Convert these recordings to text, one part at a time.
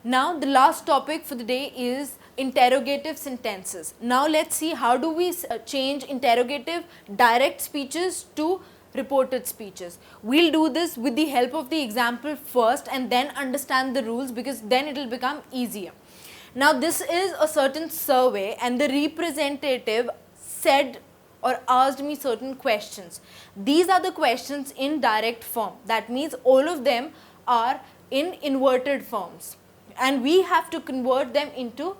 Now the last topic for the day is interrogative sentences. Now let's see how do we change interrogative direct speeches to reported speeches. We'll do this with the help of the example first and then understand the rules, because then it will become easier. Now this is a certain survey and the representative said or asked me certain questions. These are the questions in direct form. That means all of them are in inverted forms and we have to convert them into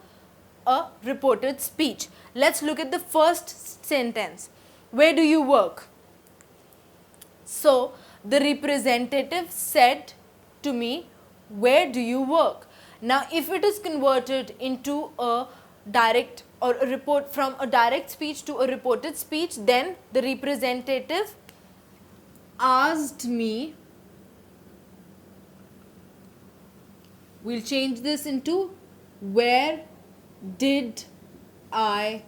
a reported speech. Let's look at the first sentence. Where do you work? So the representative said to me, where do you work? Now if it is converted into a direct or a report, from a direct speech to a reported speech, then the representative asked me, we'll change this into where did I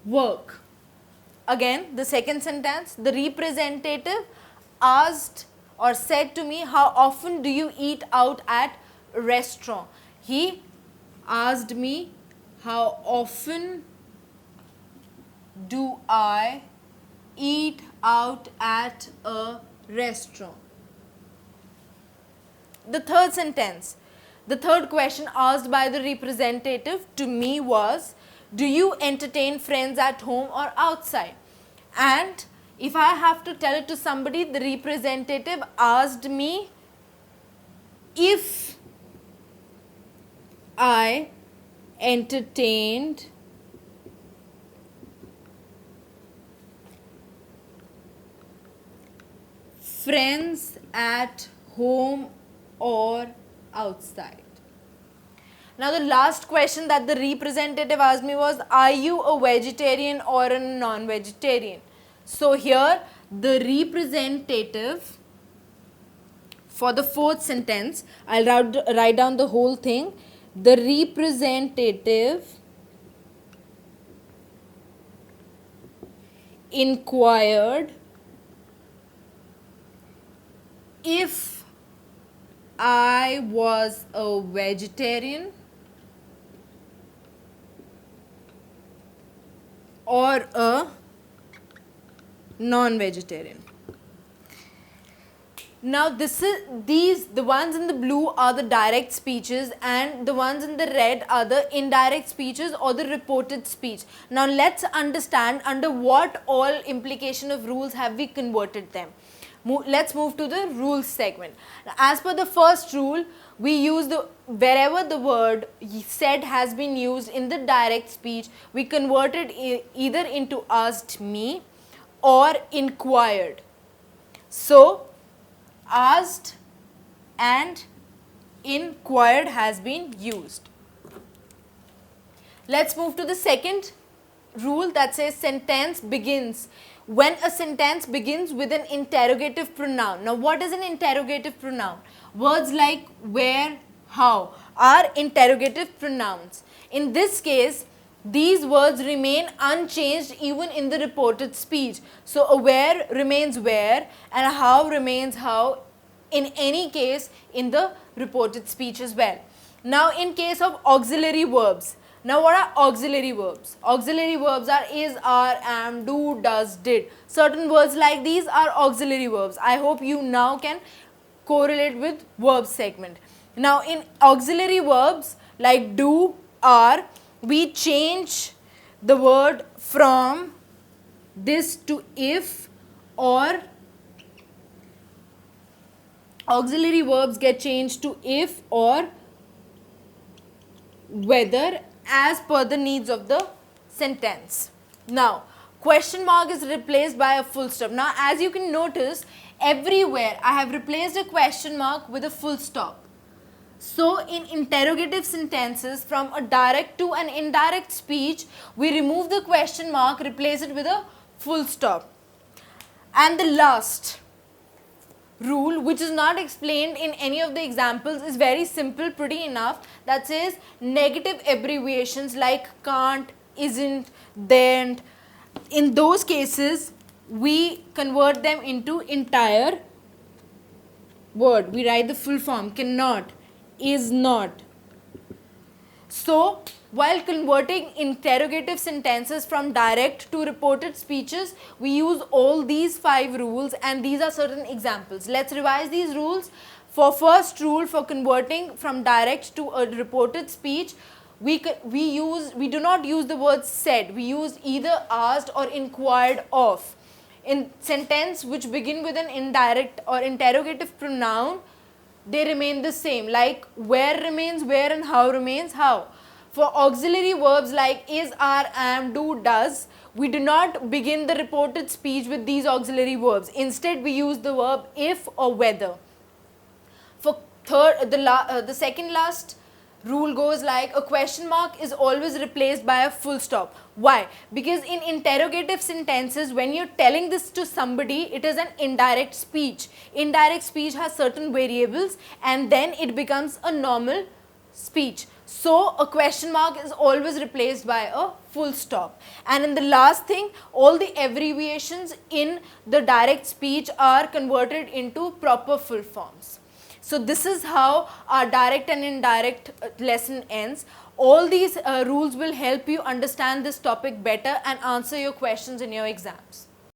work? Again, the second sentence, the representative asked or said to me, how often do you eat out at a restaurant? He asked me, how often do I eat out at a restaurant? The third sentence, the third question asked by the representative to me was, do you entertain friends at home or outside? And if I have to tell it to somebody, the representative asked me if I entertained friends at home or outside. Now the last question that the representative asked me was, are you a vegetarian or a non-vegetarian? So here the representative, for the fourth sentence, I'll write down the whole thing. The representative inquired if I was a vegetarian or a non-vegetarian. Now the ones in the blue are the direct speeches and the ones in the red are the indirect speeches or the reported speech. Now let's understand under what all implication of rules have we converted them. Let's move to the rules segment. As per the first rule, we use wherever the word said has been used in the direct speech, we converted either into asked me or inquired. So asked and inquired has been used. Let's move to the second rule that says sentence begins. When a sentence begins with an interrogative pronoun. Now what is an interrogative pronoun? Words like where, how are interrogative pronouns. In this case, these words remain unchanged even in the reported speech. So a where remains where and a how remains how in any case in the reported speech as well. Now in case of auxiliary verbs. Now what are auxiliary verbs? Auxiliary verbs are is, are, am, do, does, did. Certain words like these are auxiliary verbs. I hope you now can correlate with verb segment. Now in auxiliary verbs like do, are, we change the word from this to if, or auxiliary verbs get changed to if or whether as per the needs of the sentence. Now, question mark is replaced by a full stop. Now, as you can notice, everywhere I have replaced a question mark with a full stop. So, in interrogative sentences, from a direct to an indirect speech, we remove the question mark, replace it with a full stop. And the last rule, which is not explained in any of the examples, is very simple, pretty enough. That says negative abbreviations like can't, isn't, then. In those cases, we convert them into entire word. We write the full form, cannot, is not. So, while converting interrogative sentences from direct to reported speeches, we use all these 5 rules, and these are certain examples. Let's revise these rules. For first rule, for converting from direct to a reported speech, we do not use the word said. We use either asked or inquired of. In sentence which begin with an indirect or interrogative pronoun, they remain the same, like where remains where and how remains how. For auxiliary verbs like is, are, am, do, does, we do not begin the reported speech with these auxiliary verbs. Instead, we use the verb if or whether. For the second last rule goes like a question mark is always replaced by a full stop. Why? Because in interrogative sentences, when you're telling this to somebody, it is an indirect speech. Indirect speech has certain variables and then it becomes a normal speech. So a question mark is always replaced by a full stop. And in the last thing, all the abbreviations in the direct speech are converted into proper full forms. So this is how our direct and indirect lesson ends. All these rules will help you understand this topic better and answer your questions in your exams.